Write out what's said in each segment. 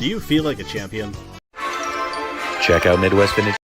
Do you feel like a champion? Check out Midwest Vintage.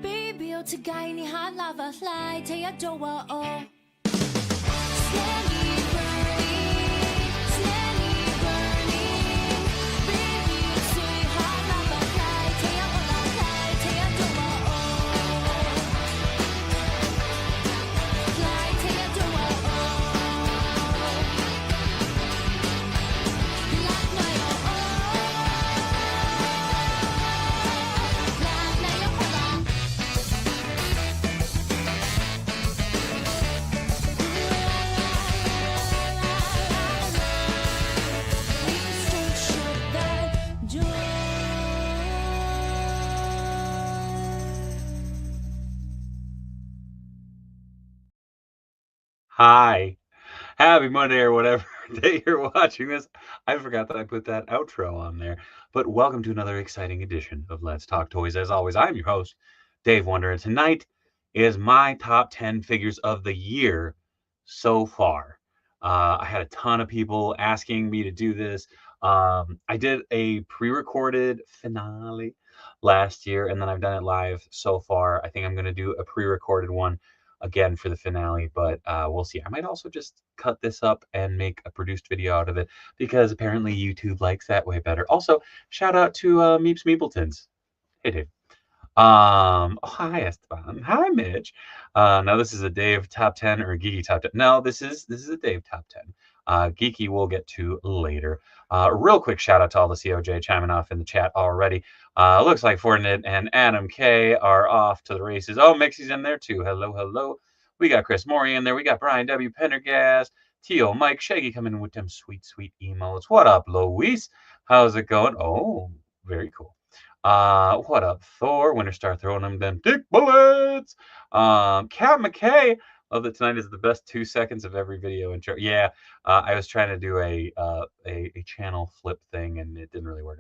Baby, 어떡하니 한라바 fly 태워줘. Hi, happy Monday or whatever day you're watching this. I forgot that I put that outro on there. But welcome to another exciting edition of Let's Talk Toys. As always, I'm your host, Dave Wonder, and tonight is my top 10 figures of the year so far. I had a ton of people asking me to do this. I did a pre-recorded finale last year, and then I've done it live so far. I think I'm going to do a pre-recorded one again for the finale, but we'll see. I might also just cut this up and make a produced video out of it because apparently YouTube likes that way better. Also, shout out to Meeps Meepletons. Hey, Dave. Oh, hi, Esteban. Hi, Mitch. Now this is a Dave top 10 or Geeky top 10. No, this is a Dave top 10. Geeky we'll get to later. Real quick shout out to all the COJ chiming off in the chat already. Looks like Fortnite and Adam K are off to the races. Oh, Mixie's in there too. Hello, hello. We got Chris Maury in there. We got Brian W. Pendergast, Tio, Mike, Shaggy coming in with them sweet, sweet emotes. What up, Luis? How's it going? Oh, very cool. What up, Thor? Winterstar throwing them dick bullets. Cat McKay. Love that tonight is the best 2 seconds of every video intro. Yeah, I was trying to do a channel flip thing and it didn't really work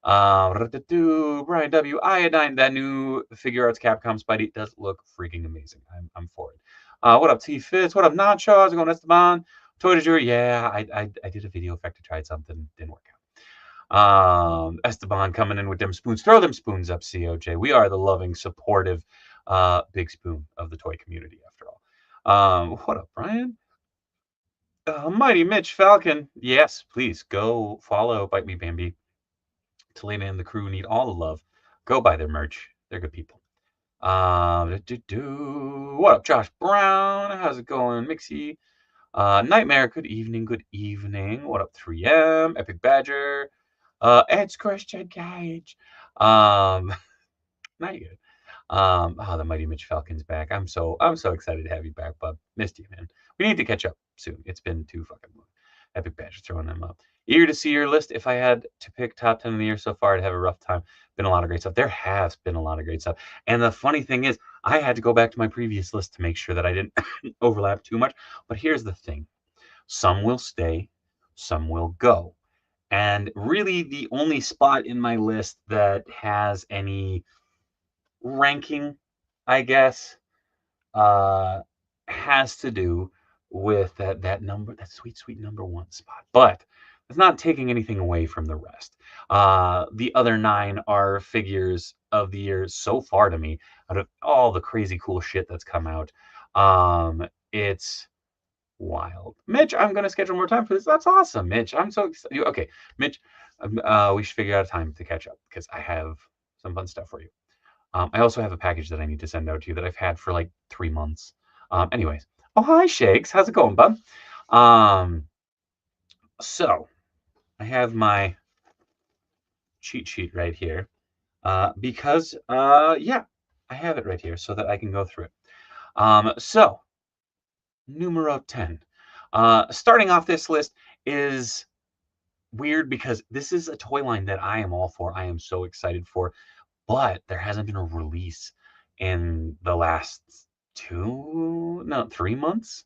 Brian W. Iodine, that new Figure Arts Capcom Spidey does look freaking amazing. I'm for it. What up, T Fitz? What up, Nacho? How's it going, Esteban? Toy de jour. Yeah, I did a video effect. I tried something, didn't work out. Esteban coming in with them spoons. Throw them spoons up, COJ. We are the loving, supportive, big spoon of the toy community, after all. What up, Brian? Mighty Mitch Falcon. Yes, please go follow Bite Me Bambi. Talena and the crew need all the love. Go buy their merch. They're good people. What up, Josh Brown? How's it going, Mixie? Nightmare, good evening, good evening. What up, 3M? Epic Badger. Ed Crush Jed Gage. Not good. The Mighty Mitch Falcon's back. I'm so excited to have you back, bub. Missed you, man. We need to catch up soon. It's been too fucking long. Epic Badger throwing them up. Eager to see your list. If I had to pick top 10 of the year so far, I'd have a rough time. Been a lot of great stuff. There has been a lot of great stuff. And the funny thing is, I had to go back to my previous list to make sure that I didn't overlap too much. But here's the thing. Some will stay, some will go. And really the only spot in my list that has any ranking, I guess, has to do with that number, that sweet number one spot. But it's not taking anything away from the rest. The other 9 are figures of the year so far to me, out of all the crazy cool shit that's come out. It's wild. Mitch, I'm gonna schedule more time for this. That's awesome, Mitch. I'm so excited. Okay, Mitch, we should figure out a time to catch up because I have some fun stuff for you. I also have a package that I need to send out to you that I've had for like 3 months. Anyways. Oh, hi, Shakes. How's it going, bud? So I have my cheat sheet right here because, yeah, I have it right here so that I can go through it. So, numero 10. Starting off this list is weird because this is a toy line that I am all for. I am so excited for. But there hasn't been a release in the last 3 months.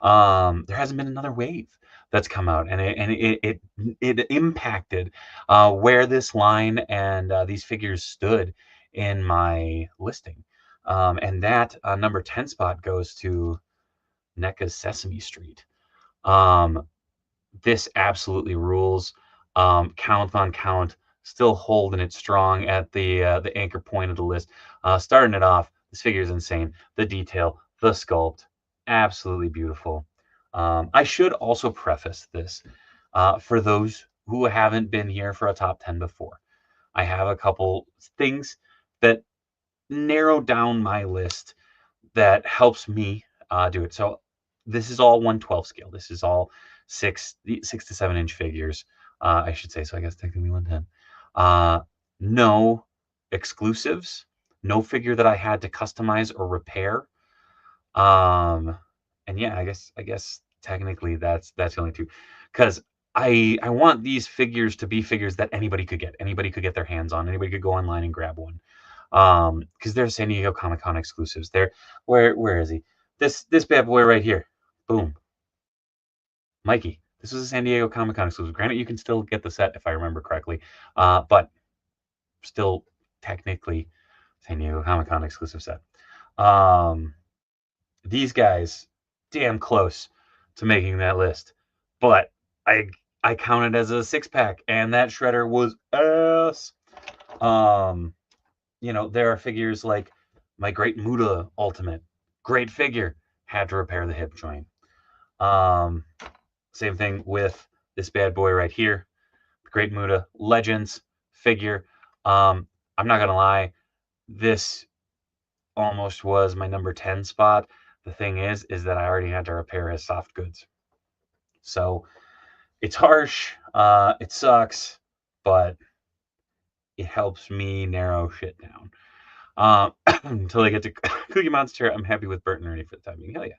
There hasn't been another wave that's come out, and it impacted where this line and these figures stood in my listing. And that number 10 spot goes to NECA's Sesame Street. This absolutely rules. Count on count, still holding it strong at the anchor point of the list. Starting it off, this figure is insane. The detail, the sculpt, absolutely beautiful. I should also preface this for those who haven't been here for a top 10 before. I have a couple things that narrow down my list that helps me do it. So this is all 1/12 scale. This is all 6 to 7 inch figures, I should say. So I guess technically 110. No exclusives, no figure that I had to customize or repair. And yeah, I guess technically that's the only two, because I want these figures to be figures that anybody could get. Anybody could get their hands on. Anybody could go online and grab one. Because they're San Diego Comic-Con exclusives. They're where is he? This bad boy right here. Boom. Mikey. This was a San Diego Comic-Con exclusive. Granted, you can still get the set if I remember correctly, but still technically San Diego Comic-Con exclusive set. These guys, damn close to making that list, but I counted as a 6-pack, and that shredder was ass. There are figures like my Great Muda Ultimate. Great figure. Had to repair the hip joint. Same thing with this bad boy right here. Great Muda Legends figure. I'm not going to lie. This almost was my number 10 spot. The thing is that I already had to repair his soft goods. So it's harsh. It sucks, but it helps me narrow shit down. Until I get to Cookie Monster, I'm happy with Bert and Ernie for the time being. Hell yeah.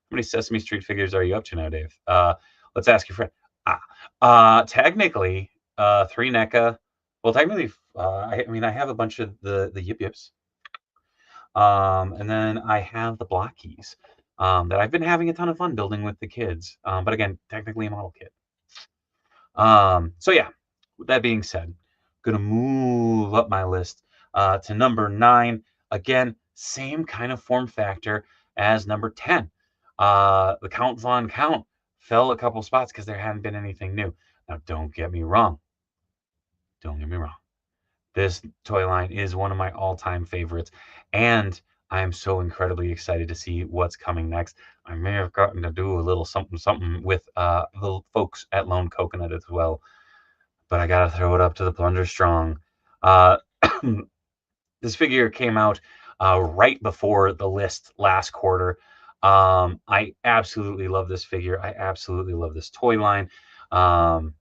How many Sesame Street figures are you up to now, Dave? Let's ask your friend. Technically, 3 NECA. Well, technically, I have a bunch of the Yip Yips. And then I have the Block Keys that I've been having a ton of fun building with the kids. But again, technically a model kit. So yeah, with that being said, Gonna move up my list to number 9. Again, same kind of form factor as number 10. The Count Von Count fell a couple spots because there hadn't been anything new. Now, don't get me wrong. Don't get me wrong. This toy line is one of my all-time favorites, and I am so incredibly excited to see what's coming next. I may have gotten to do a little something something with the folks at Lone Coconut as well, but I gotta throw it up to the Plunder Strong. Uh, this figure came out right before the list last quarter. I absolutely love this figure. I absolutely love this toy line. Um,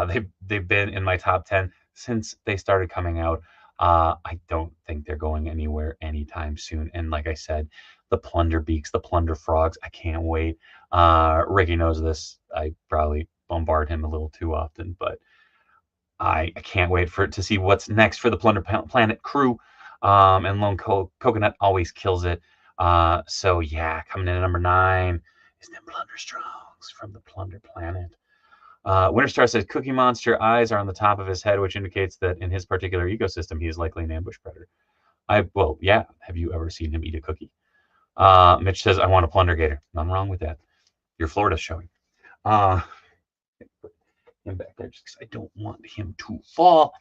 they've been in my top 10 since they started coming out. I don't think they're going anywhere anytime soon. And like I said, the Plunder Beaks, the Plunder Frogs, I can't wait. Ricky knows this. I probably bombard him a little too often, but I can't wait to see what's next for the Plunder Planet crew. And Lone Coconut always kills it. So yeah, coming in at number 9 is them Plunder Strongs from the Plunder Planet. Winterstar says Cookie Monster eyes are on the top of his head, which indicates that in his particular ecosystem, he is likely an ambush predator. Well, yeah. Have you ever seen him eat a cookie? Mitch says, I want a Plunder Gator. Nothing wrong with that. Your Florida's showing. Put him back there just because I don't want him to fall.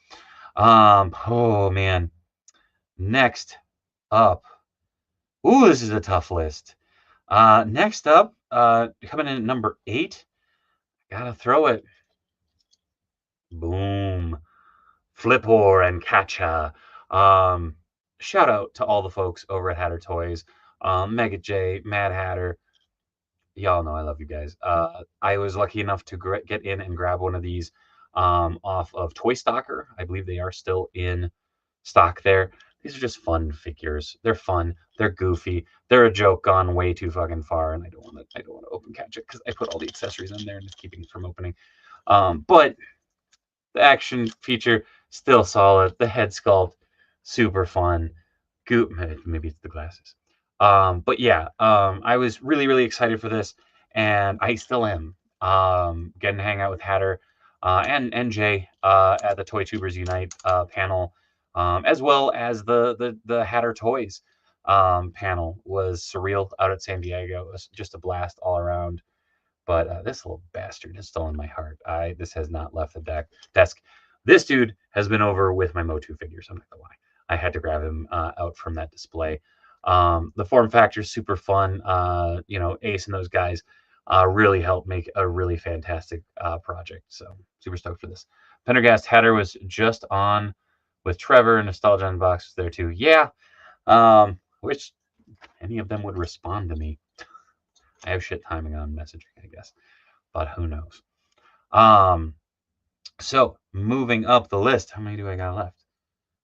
Oh, man. Next up. Ooh, this is a tough list. Next up, coming in at number 8. Gotta throw it. Boom. Flipor and Katcha. Shout out to all the folks over at Hatter Toys. Mega J, Mad Hatter. Y'all know I love you guys. I was lucky enough to get in and grab one of these off of Toy Stalker. I believe they are still in stock there. These are just fun figures. They're fun. They're goofy. They're a joke gone way too fucking far, and I don't want to open catch it because I put all the accessories in there and it's keeping it from opening. But the action feature still solid. The head sculpt super fun. Maybe it's the glasses. But yeah, I was really excited for this, and I still am. Getting to hang out with Hatter and Jay at the Toy Tubers Unite panel, as well as the Hatter Toys panel was surreal out at San Diego. It was just a blast all around. But this little bastard is still in my heart. This has not left the desk. This dude has been over with my Motu figures. I'm not gonna lie. I had to grab him out from that display. The form factor is super fun. Ace and those guys really helped make a really fantastic project. So super stoked for this. Pendergast Hatter was just on with Trevor. Nostalgia Unbox was there too. Yeah. Which any of them would respond to me. I have shit timing on messaging, I guess, but who knows? So moving up the list, how many do I got left?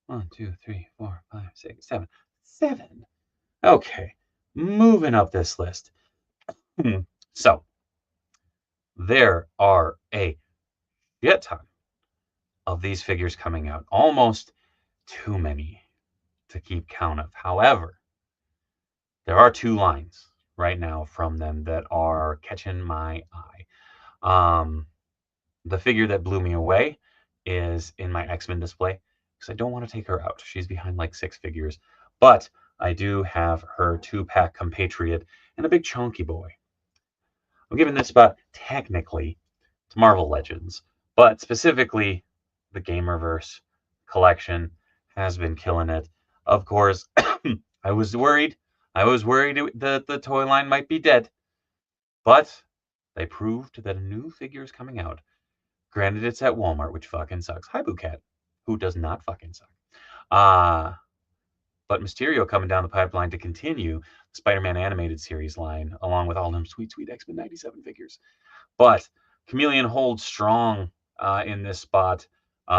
1, 2, 3, 4, 5, 6, 7. 7. Okay, moving up this list. So there are a shit ton of these figures coming out, almost too many to keep count of. However, there are 2 lines right now from them that are catching my eye. The figure that blew me away is in my X-Men display because I don't want to take her out. She's behind like 6 figures, but I do have her 2-pack compatriot and a big chunky boy. I'm giving this spot technically to Marvel Legends, but specifically the Gamerverse collection has been killing it. Of course, I was worried that the toy line might be dead, but they proved that a new figure is coming out. Granted, it's at Walmart, which fucking sucks. Hi, Boocat, who does not fucking suck. But Mysterio coming down the pipeline to continue the Spider-Man animated series line, along with all them sweet X-Men 97 figures. But Chameleon holds strong in this spot,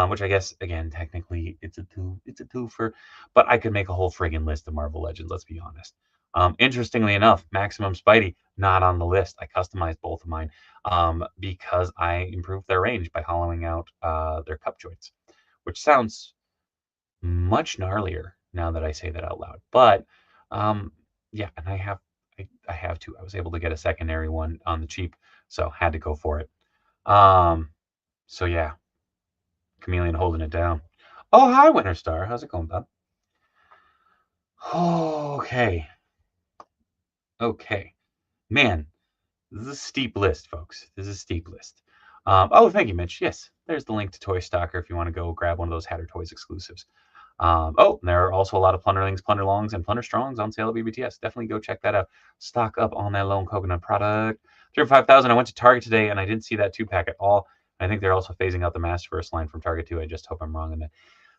which I guess, again, technically it's a twofer, but I could make a whole friggin' list of Marvel Legends, let's be honest. Interestingly enough, Maximum Spidey, not on the list. I customized both of mine because I improved their range by hollowing out their cup joints, which sounds much gnarlier now that I say that out loud. But yeah, and I have to. I was able to get a secondary one on the cheap, so had to go for it. So yeah, Chameleon holding it down. Oh, hi, Winter Star. How's it going, bud? Okay. Okay. Man, this is a steep list, folks. This is a steep list. Oh, thank you, Mitch. Yes, there's the link to Toy Stalker if you want to go grab one of those Hatter Toys exclusives. Oh, there are also a lot of Plunderlings, Plunderlongs, and Plunder Strongs on sale at BBTS. Definitely go check that out. Stock up on that Lone Coconut product. 35,000. I went to Target today and I didn't see that 2-pack at all. I think they're also phasing out the Masterverse line from Target too. I just hope I'm wrong in that.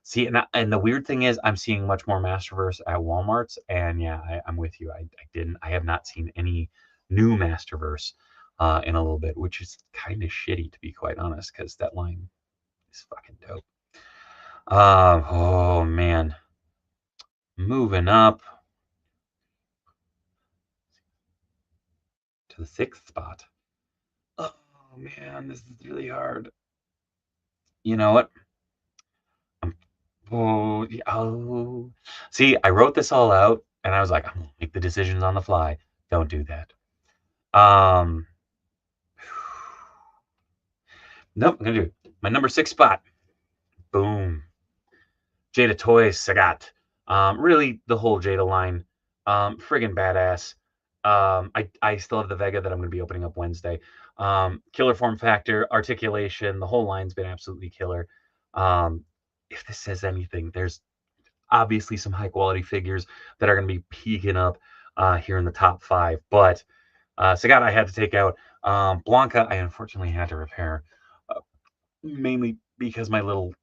See, and the weird thing is, I'm seeing much more Masterverse at Walmart's, and yeah, I'm with you. I have not seen any new Masterverse in a little bit, which is kind of shitty to be quite honest, because that line is fucking dope. Oh man, moving up to the 6th spot. Oh man, this is really hard. You know what? Oh. See, I wrote this all out, and I was like, I'm gonna make the decisions on the fly. Don't do that. Nope, I'm gonna do it. My number 6 spot. Boom. Jada Toys, Sagat. Really, the whole Jada line. Friggin' badass. I still have the Vega that I'm going to be opening up Wednesday. Killer form factor, articulation, the whole line's been absolutely killer. If this says anything, there's obviously some high quality figures that are going to be peaking up here in the top 5. But Sagat, I had to take out. Blanca, I unfortunately had to repair, mainly because my little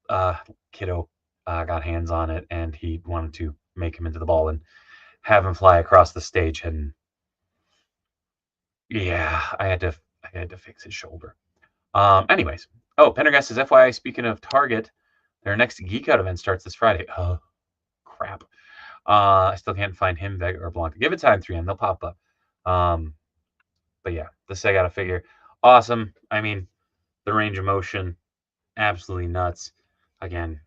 kiddo got hands on it and he wanted to make him into the ball and have him fly across the stage. And yeah, I had to fix his shoulder. Anyways, Pendergast says, FYI, speaking of Target, their next Geek Out event starts this Friday. Oh, crap. I still can't find him, Vega or Blanca. Give it time, 3M. They'll pop up. But yeah, this I got to figure. Awesome. I mean, the range of motion, absolutely nuts. Again,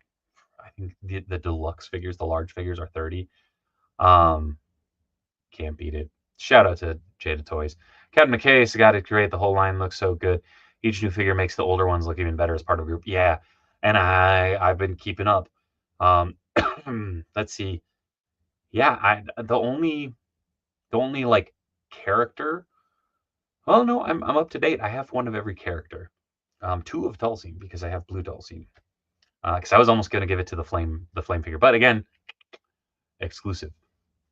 I think the deluxe figures, the large figures, are 30. Can't beat it. Shout out to Jada Toys. Captain McKay got it great. The whole line looks so good. Each new figure makes the older ones look even better as part of a group. Yeah, and I've been keeping up. Let's see. Yeah, the only like character. Well, no, I'm up to date. I have one of every character. 2 of Dulcine because I have blue Dulcine. Because I was almost gonna give it to the flame figure, but again, exclusive.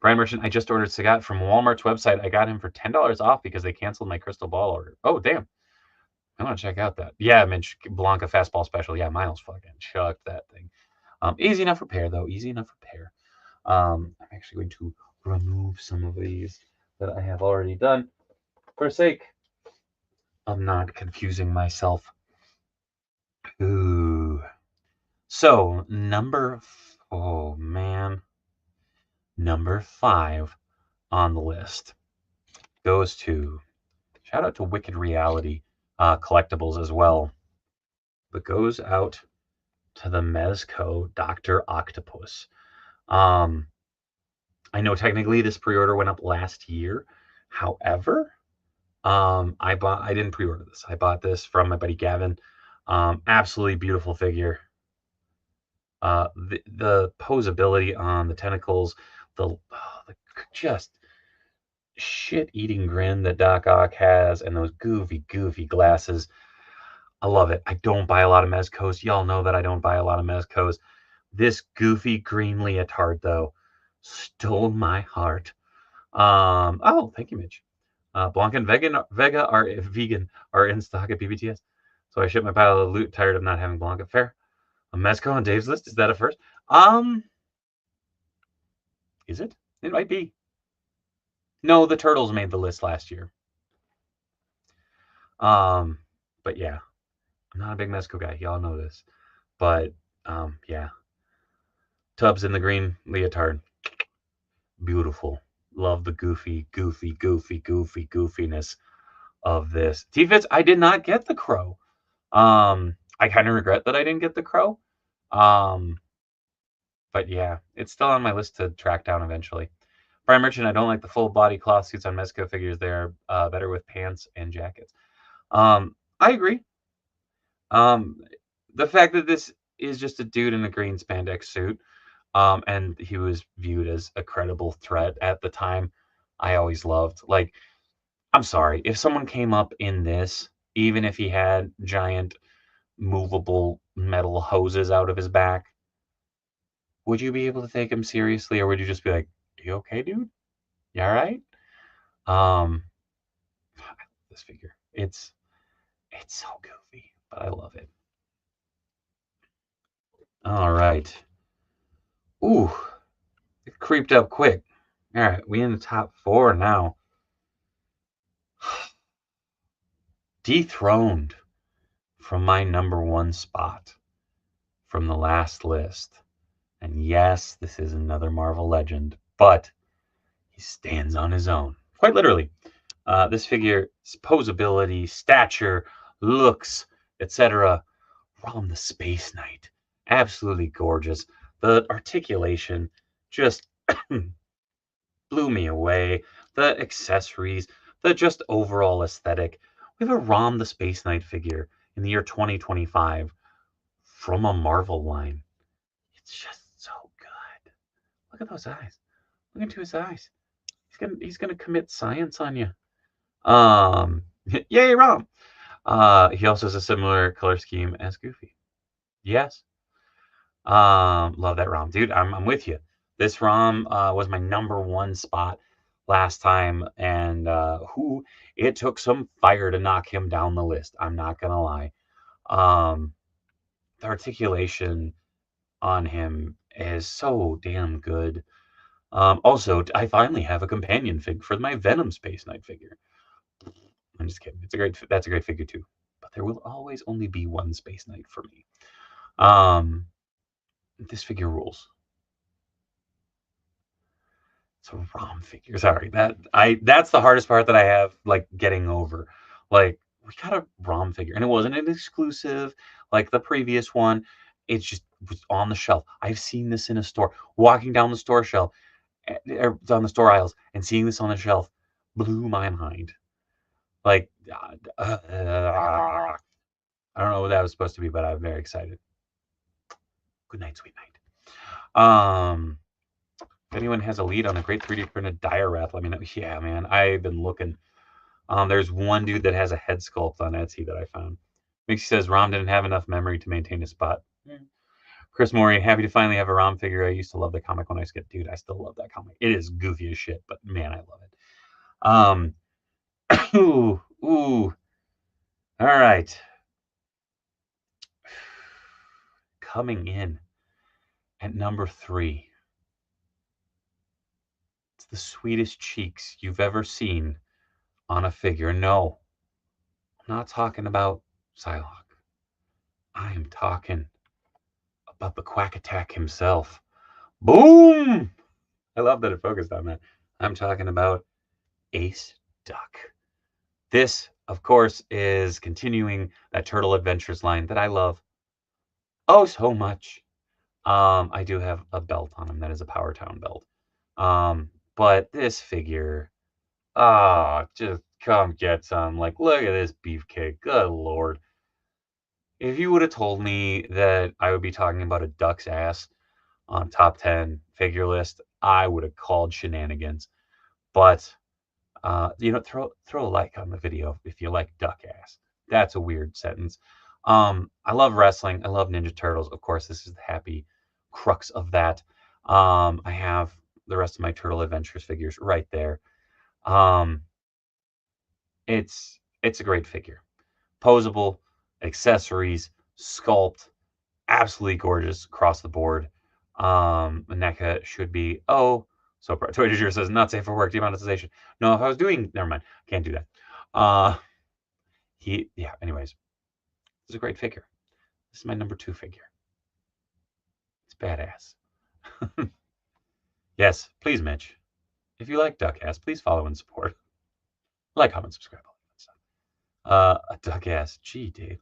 Brian Merchant, I just ordered Sagat from Walmart's website. I got him for $10 off because they canceled my crystal ball order. Oh, damn. I want to check out that. Yeah, Mitch, Blanca fastball special. Yeah, Miles fucking chucked that thing. Easy enough repair, though. Easy enough repair. I'm actually going to remove some of these that I have already done for sake of not confusing myself. Ooh. So, oh, man. Number 5 on the list goes to, shout out to Wicked Reality collectibles as well, but goes out to the Mezco Dr. Octopus. I know technically this pre-order went up last year. However, I didn't pre-order this. I bought this from my buddy Gavin. Absolutely beautiful figure. The posability on the tentacles, the just shit-eating grin that Doc Ock has, and those goofy glasses. I love it. I don't buy a lot of Mezcos. Y'all know that I don't buy a lot of Mezcos. This goofy green leotard, though, stole my heart. Oh, thank you, Mitch. Blanca and Vega are in stock at BBTS. So I shipped my pile of loot, tired of not having Blanca. Fair. A Mezco on Dave's list? Is that a first? Is it? It might be. No, the Turtles made the list last year. But yeah, I'm not a big Mezco guy. Y'all know this. But yeah. Tubbs in the green leotard. Beautiful. Love the goofiness of this. T-Fits, I did not get the Crow. I kind of regret that I didn't get the Crow. But yeah, it's still on my list to track down eventually. Brian Merchant, I don't like the full body cloth suits on Mezco figures. They're better with pants and jackets. I agree. The fact that this is just a dude in a green spandex suit. And he was viewed as a credible threat at the time. I always loved, like, I'm sorry, if someone came up in this, even if he had giant movable metal hoses out of his back, would you be able to take him seriously, or would you just be like, "You okay, dude? You all right?" Um, I love this figure. It's so goofy, but I love it. All right. Ooh, it creeped up quick. All right, we in the top 4 now. Dethroned from my number 1 spot from the last list. And yes, this is another Marvel legend, but he stands on his own, quite literally. This figure's posability, stature, looks, etc. Rom the Space Knight. Absolutely gorgeous. The articulation just blew me away. The accessories, the just overall aesthetic. We have a Rom the Space Knight figure in the year 2025 from a Marvel line. It's just so good. Look at those eyes. Look into his eyes. He's gonna commit science on you. Yay, Rom. He also has a similar color scheme as Goofy. Yes. Love that ROM, dude. I'm with you. This ROM was my number 1 spot last time, and who it took some fire to knock him down the list. I'm not gonna lie. Um, the articulation on him is so damn good. Also, I finally have a companion fig for my Venom Space Knight figure. I'm just kidding. That's a great figure too. But there will always only be one Space Knight for me. This figure rules. It's a ROM figure. Sorry, that's the hardest part that I have, like, getting over. Like, we got a ROM figure, and it wasn't an exclusive like the previous one. It just was on the shelf. I've seen this in a store, walking down the store shelf, or down the store aisles, and seeing this on the shelf blew my mind. Like, I don't know what that was supposed to be, but I'm very excited. Good night, sweet night. If anyone has a lead on a great 3D printed dire wrap, let me know. Yeah, man, I've been looking. There's one dude that has a head sculpt on Etsy that I found. Mixie says Rom didn't have enough memory to maintain his spot. Chris Maury, happy to finally have a Rom figure. I used to love the comic when I was a kid. Dude, I still love that comic. It is goofy as shit, but man, I love it. Ooh. All right. Coming in at number 3. It's the sweetest cheeks you've ever seen on a figure. No, I'm not talking about Psylocke. I am talking about the Quack Attack himself. Boom! I love that it focused on that. I'm talking about Ace Duck. This, of course, is continuing that Turtle Adventures line that I love oh so much. I do have a belt on him that is a Power Town belt. But this figure, just come get some. Like, look at this beefcake. Good lord. If you would have told me that I would be talking about a duck's ass on top 10 figure list, I would have called shenanigans. But throw a like on the video if you like duck ass. That's a weird sentence. I love wrestling. I love Ninja Turtles. Of course, this is the happy crux of that. I have the rest of my Turtle Adventures figures right there. It's a great figure. Posable, accessories, sculpt, absolutely gorgeous across the board. NECA should be so proud. Toy Junior says not safe for work. Demonetization. No, if I was doing, never mind. Can't do that. Anyways, it's a great figure. This is my number 2 figure. It's badass. Yes, please, Mitch. If you like duck ass, please follow and support. Like, comment, subscribe, all that stuff. A duck ass. Gee, Dave.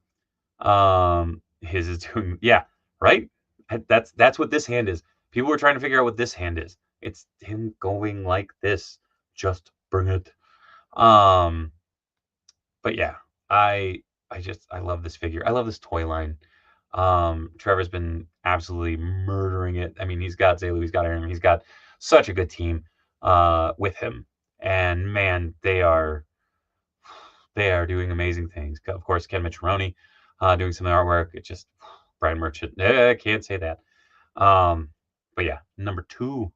His is doing, yeah, right? That's what this hand is. People were trying to figure out what this hand is. It's him going like this. Just bring it. But yeah, I love this figure. I love this toy line. Trevor's been absolutely murdering it. I mean, he's got Zaylu, he's got Aaron, he's got such a good team with him. And man, they are doing amazing things. Of course, Ken Michironi doing some of the artwork. It's just Brian Merchant. I can't say that. But yeah, number 2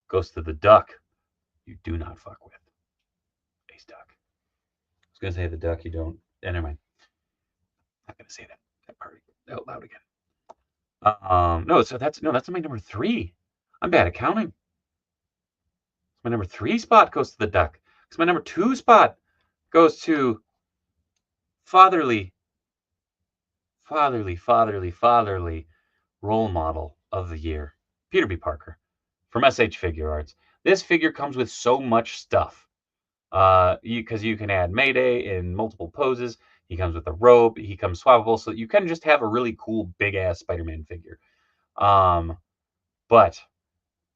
goes to the Duck. You do not fuck with Ace Duck. I was gonna say the Duck. You don't. Never mind. I'm not gonna say that part out loud again. No. So that's my number 3. I'm bad at counting. My number 3 spot goes to the Duck. Because my number 2 spot goes to fatherly role model of the year, Peter B. Parker from SH Figure Arts. This figure comes with so much stuff. Because you can add Mayday in multiple poses. He comes with a robe. He comes swappable, so you can just have a really cool big ass Spider-Man figure. But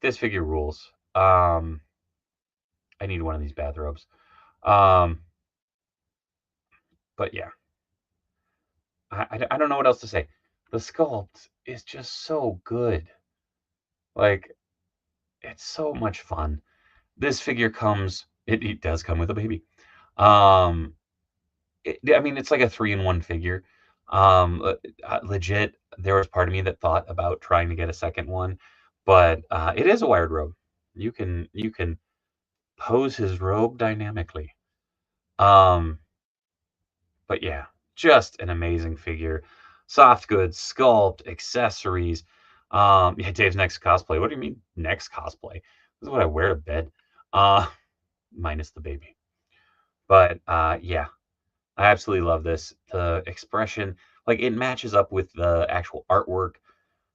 this figure rules. I need one of these bathrobes. But yeah, I don't know what else to say. The sculpt is just so good. Like, it's so much fun. This figure comes. It does come with a baby. I mean, it's like a 3-in-1 figure. Legit, there was part of me that thought about trying to get a second one, but it is a wired robe. You can pose his robe dynamically. But yeah, just an amazing figure. Soft goods, sculpt, accessories. Yeah, Dave's next cosplay. What do you mean next cosplay? This is what I wear to bed. Uh, Minus the baby. But yeah, I absolutely love this. The expression, like it matches up with the actual artwork.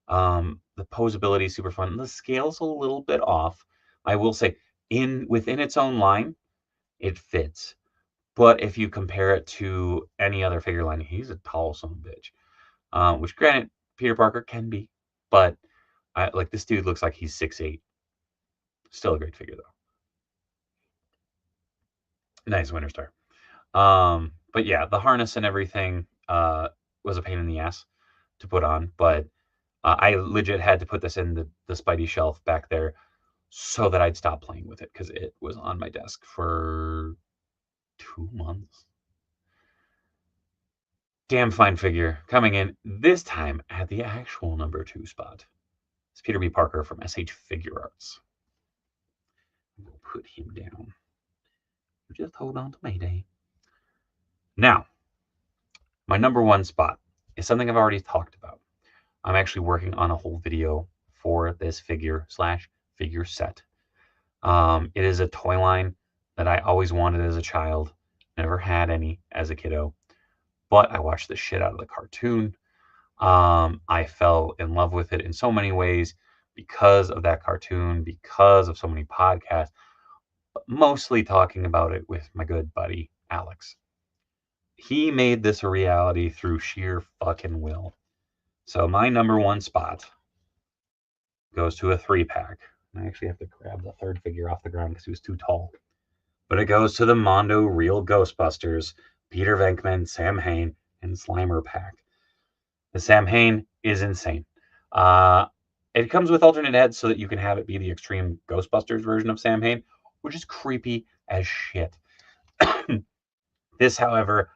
The posability is super fun. The scale's a little bit off. I will say, within its own line, it fits. But if you compare it to any other figure line, he's a tall son of a bitch. Which, granted, Peter Parker can be, but like this dude looks like he's 6'8". Still a great figure though. Nice Winter Star. But yeah, the harness and everything was a pain in the ass to put on, but I legit had to put this in the Spidey shelf back there so that I'd stop playing with it because it was on my desk for 2 months. Damn fine figure coming in this time at the actual number 2 spot. It's Peter B. Parker from SH Figure Arts. We'll put him down. Just hold on to Mayday. Now, my number 1 spot is something I've already talked about. I'm actually working on a whole video for this figure / figure set. It is a toy line that I always wanted as a child. Never had any as a kiddo, but I watched the shit out of the cartoon. I fell in love with it in so many ways because of that cartoon, because of so many podcasts, but mostly talking about it with my good buddy, Alex. He made this a reality through sheer fucking will. So my number 1 spot goes to a 3-pack. I actually have to grab the third figure off the ground because he was too tall. But it goes to the Mondo Real Ghostbusters, Peter Venkman, Sam Hain, and Slimer pack. The Sam Hain is insane. It comes with alternate heads so that you can have it be the extreme Ghostbusters version of Sam Hain, which is creepy as shit. This, however,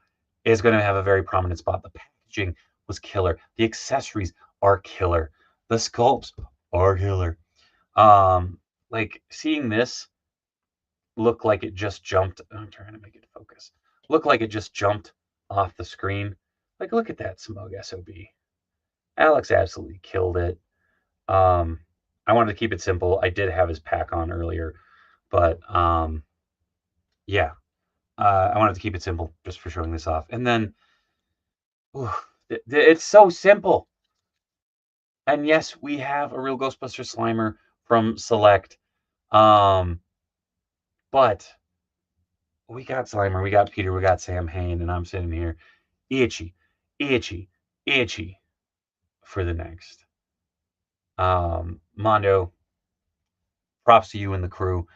is going to have a very prominent spot. The packaging was killer. The accessories are killer. The sculpts are killer. Like seeing this look like it just jumped. I'm trying to make it focus. Look like it just jumped off the screen. Like, look at that smug SOB. Alex absolutely killed it. I wanted to keep it simple. I did have his pack on earlier, but yeah, I wanted to keep it simple just for showing this off. And then, it's so simple. And yes, we have a real Ghostbuster Slimer from Select. But we got Slimer, we got Peter, we got Sam Hain, and I'm sitting here itchy for the next. Mondo, props to you and the crew.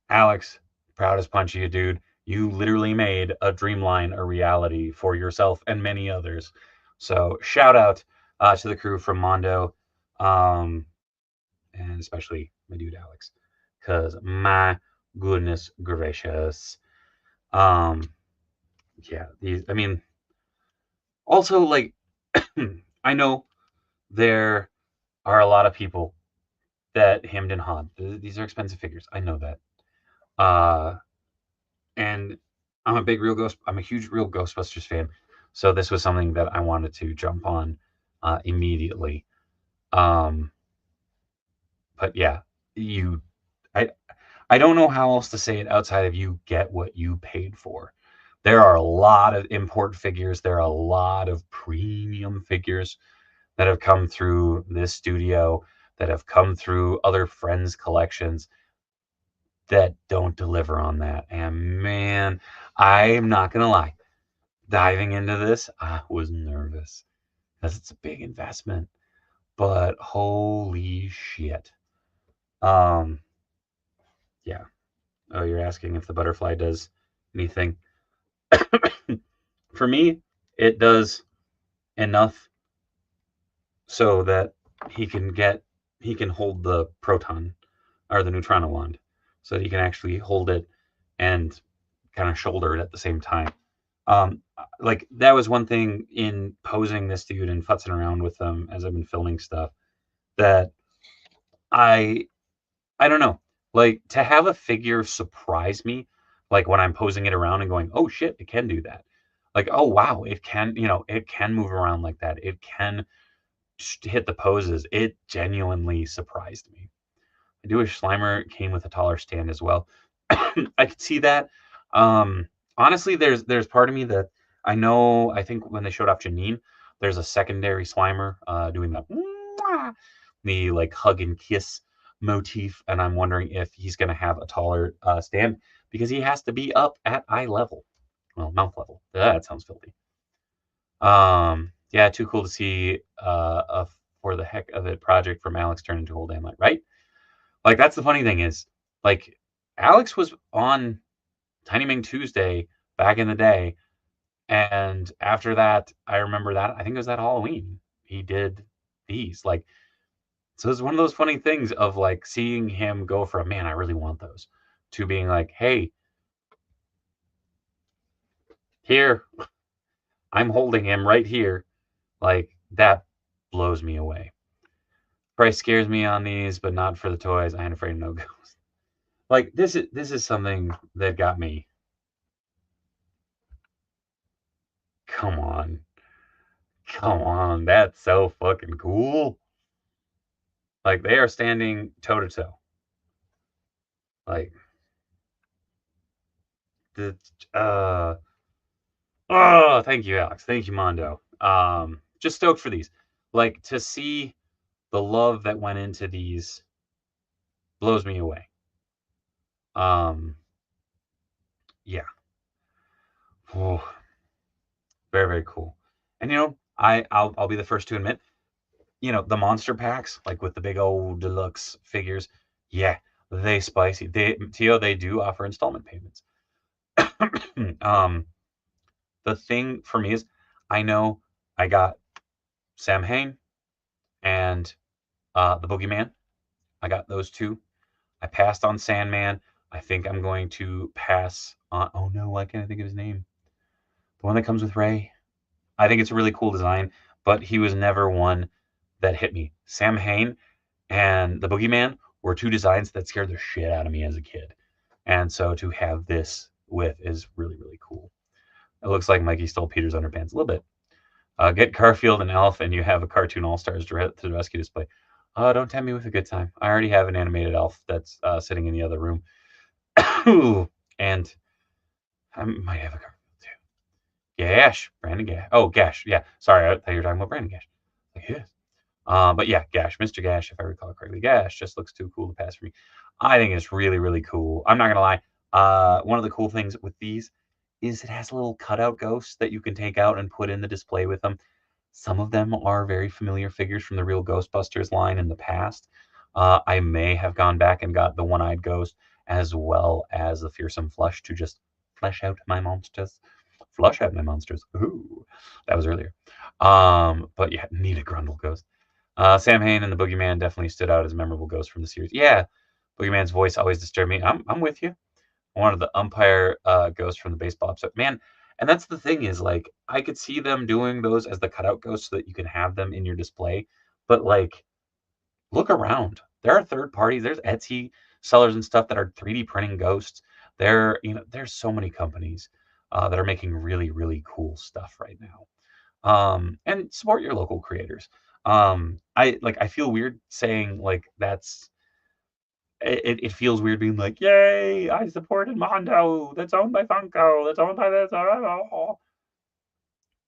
Alex, proud as punch of you, dude. You literally made a dreamline a reality for yourself and many others. So shout out to the crew from Mondo, and especially my dude Alex, because my goodness gracious. Um, yeah, these. I mean, also like, I know there are a lot of people that hemmed and hawed. These are expensive figures. I know that. Uh, and I'm a huge real Ghostbusters fan. So this was something that I wanted to jump on immediately. Um, but yeah, you, I, I don't know how else to say it outside of you get what you paid for. There are a lot of import figures. There are a lot of premium figures that have come through this studio, that have come through other friends' collections that don't deliver on that. And man, I'm not going to lie, diving into this, I was nervous because it's a big investment, but holy shit. Um, yeah. Oh, you're asking if the butterfly does anything. For me, it does enough so that he can hold the proton or the neutrino wand so that he can actually hold it and kind of shoulder it at the same time. Like that was one thing in posing this dude and futzing around with them as I've been filming stuff that I I don't know. Like to have a figure surprise me, like when I'm posing it around and going, "Oh shit, it can do that." Like, "Oh wow, it can, it can move around like that. It can hit the poses." It genuinely surprised me. I do wish Slimer came with a taller stand as well. I could see that. Honestly, there's part of me that I think when they showed off Janine, there's a secondary Slimer doing the like hug and kiss motif, and I'm wondering if he's going to have a taller stand because he has to be up at eye level, well, mouth level. That sounds filthy. Yeah, too cool to see a for the heck of it project from Alex turn into whole damn light, right? Like that's the funny thing is, like Alex was on Tiny Ming Tuesday back in the day, and after that, I remember that I think it was that Halloween he did these. Like, so it's one of those funny things of like seeing him go from man, I really want those, to being like, hey, here, I'm holding him right here. Like that blows me away. Price scares me on these, but not for the toys. I ain't afraid of no ghosts. Like this is something that got me. Come on. Come on, that's so fucking cool. Like they are standing toe to toe. Like the oh, thank you, Alex. Thank you, Mondo. Just stoked for these. Like to see the love that went into these blows me away. Um, yeah. Oh, very, very cool. And I'll be the first to admit, the monster packs, like with the big old deluxe figures, yeah, they spicy. They do offer installment payments. um, the thing for me is, I know I got Sam Hain and the Boogeyman. I got those two. I passed on Sandman. I think I'm going to pass on. Oh no, why can't I think of his name? The one that comes with Ray. I think it's a really cool design, but he was never one that hit me. Sam Hain and the Boogeyman were two designs that scared the shit out of me as a kid. And so to have this with is really, really cool. It looks like Mikey stole Peter's underpants a little bit. Get Garfield and Elf, and you have a cartoon All Stars to the rescue display. Don't tempt me with a good time. I already have an animated Elf that's sitting in the other room, and I might have a Garfield too. Gash, Brandon Gash. Oh, Gash. Yeah, sorry, I thought you were talking about Brandon Gash. Like, yeah. But yeah, Gash, Mr. Gash, if I recall correctly, Gash just looks too cool to pass for me. I think it's really, really cool. I'm not gonna lie. One of the cool things with these is it has a little cutout ghosts that you can take out and put in the display with them. Some of them are very familiar figures from the real Ghostbusters line in the past. I may have gone back and got the one-eyed ghost as well as the fearsome flush to just flesh out my monsters. Flush out my monsters. Ooh, that was earlier. But yeah, Nita Grundle ghost. Sam Hain and the Boogeyman definitely stood out as memorable ghosts from the series. Yeah, Boogeyman's voice always disturbed me. I'm with you. One of the umpire ghosts from the baseball episode. Man, and that's the thing is like I could see them doing those as the cutout ghosts so that you can have them in your display. But like, look around. There are third parties. There's Etsy sellers and stuff that are 3D printing ghosts. There's so many companies that are making really, really cool stuff right now. And support your local creators. I feel weird saying like it feels weird being like, yay, I supported Mondo that's owned by Funko, that's owned by this.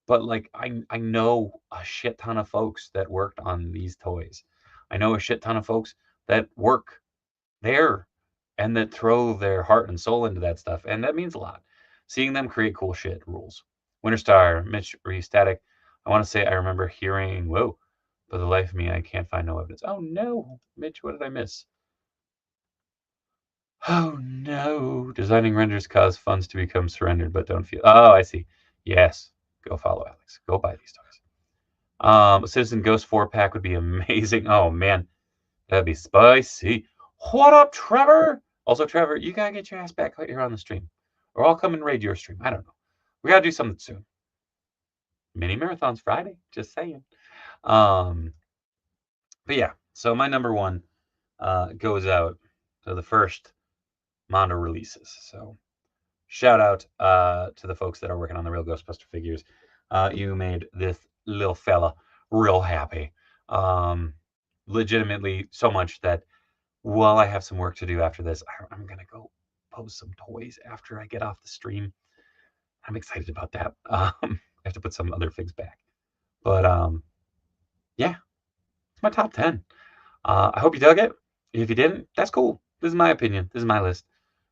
But like I know a shit ton of folks that worked on these toys. I know a shit ton of folks that work there and that throw their heart and soul into that stuff. And that means a lot. Seeing them create cool shit rules. Winterstar, Mitch Static. I want to say I remember hearing, whoa, for the life of me, I can't find no evidence. Oh no, Mitch, what did I miss? Oh no. Designing renders cause funds to become surrendered but don't feel. Oh, I see. Yes. Go follow Alex. Go buy these toys. A Citizen Ghost 4-pack would be amazing. Oh man, that'd be spicy. What up, Trevor? Also, Trevor, you gotta get your ass back out here on the stream. Or I'll come and raid your stream. I don't know. We gotta do something soon. Mini marathons Friday. Just saying. But yeah, so my number one goes out to the first Mondo releases. So shout out to the folks that are working on the real Ghostbuster figures. You made this little fella real happy. Legitimately so much that while I have some work to do after this, I'm going to go post some toys after I get off the stream. I'm excited about that. I have to put some other things back. But yeah, it's my top 10. I hope you dug it. If you didn't, that's cool. This is my opinion. This is my list.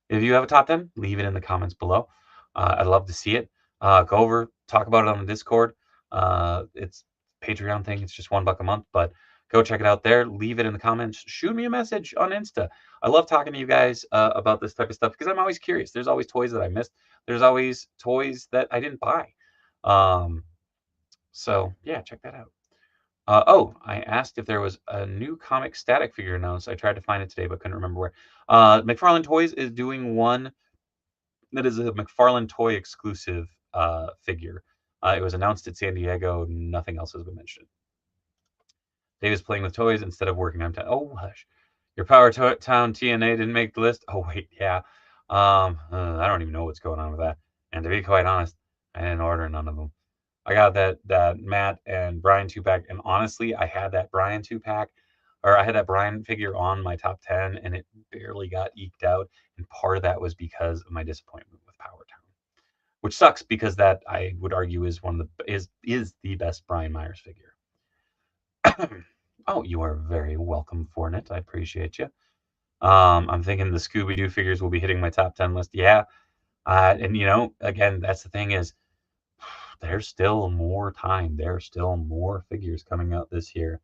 If you have a top 10, leave it in the comments below. I'd love to see it. Go over, talk about it on the Discord. It's a Patreon thing. It's just $1 a month, but go check it out there. Leave it in the comments. Shoot me a message on Insta. I love talking to you guys about this type of stuff because I'm always curious. There's always toys that I missed. There's always toys that I didn't buy. So yeah, check that out. I asked if there was a new comic static figure announced. I tried to find it today, but couldn't remember where. McFarlane Toys is doing one that is a McFarlane Toy exclusive figure. It was announced at San Diego. Nothing else has been mentioned. Dave is playing with toys instead of working on time. Oh, hush. Your Power Town TNA didn't make the list? Oh, wait, yeah. I don't even know what's going on with that. And to be quite honest, I didn't order none of them. I got that Matt and Brian 2-pack, and honestly, I had that Brian 2-pack, or I had that Brian figure on my top 10, and it barely got eked out. And part of that was because of my disappointment with Power Town, which sucks because that I would argue is one of the is the best Brian Myers figure. Oh, you are very welcome, Fortnite. I appreciate you. I'm thinking the Scooby Doo figures will be hitting my top 10 list. Yeah, and again, that's the thing is there's still more time. There's still more figures coming out this year.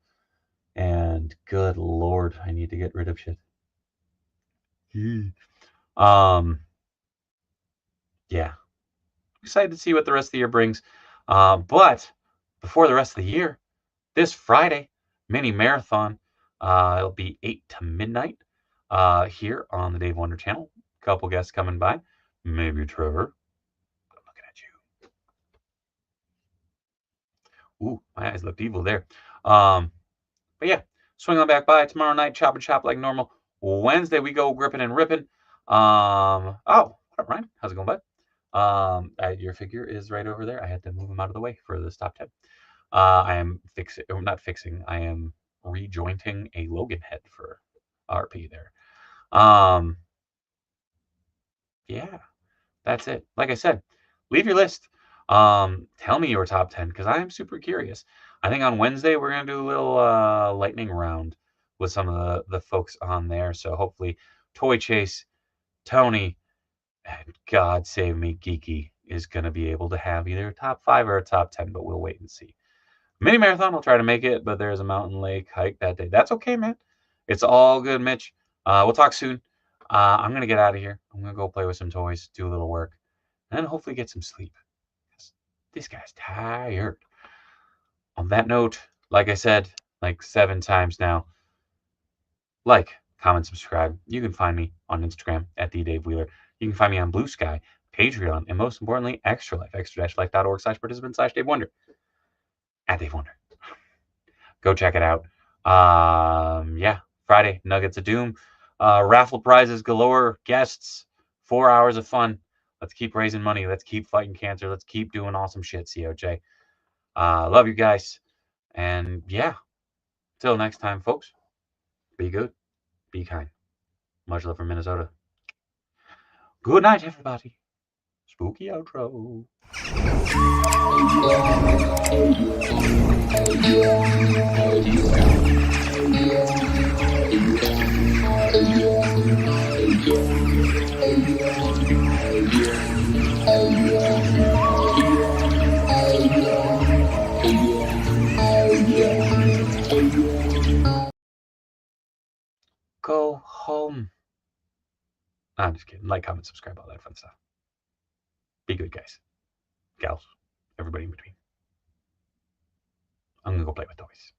And good Lord, I need to get rid of shit. Yeah. Excited to see what the rest of the year brings. But before the rest of the year, this Friday, mini marathon. It'll be 8 to midnight here on the Dave Wonder channel. A couple guests coming by. Maybe Trevor. I'm looking at you. Ooh, my eyes looked evil there. But yeah, swing on back by tomorrow night. Chop and chop like normal. Wednesday we go gripping and ripping. Oh, what up, Ryan? How's it going, bud? Your figure is right over there. I had to move him out of the way for this top 10. I am not fixing. I am rejointing a Logan head for RP there. Yeah, that's it. Like I said, leave your list. Tell me your top 10 because I am super curious. I think on Wednesday we're gonna do a little lightning round with some of the folks on there. So hopefully, Toy Chase, Tony, and God save me, Geeky is gonna be able to have either a top 5 or a top 10, but we'll wait and see. Mini marathon, I'll try to make it, but there's a mountain lake hike that day. That's okay, man. It's all good, Mitch. We'll talk soon. I'm gonna get out of here. I'm gonna go play with some toys, do a little work, and hopefully get some sleep. This guy's tired. On that note, like I said, like 7 times now, like, comment, subscribe. You can find me on Instagram at the Dave Wheeler. You can find me on Blue Sky, Patreon, and most importantly, Extra Life, extra-life.org/participant/Dave Wonder. At Dave Wonder. Go check it out. Yeah, Friday, Nuggets of Doom. Raffle prizes galore, guests, 4 hours of fun. Let's keep raising money. Let's keep fighting cancer. Let's keep doing awesome shit, COJ. Love you guys. And yeah, till next time, folks, be good, be kind. Much love from Minnesota. Good night, everybody. Spooky outro. Go home. I'm just kidding. Like, comment, subscribe, all that fun stuff. Be good, guys. Gals. Everybody in between. I'm going to go play with toys.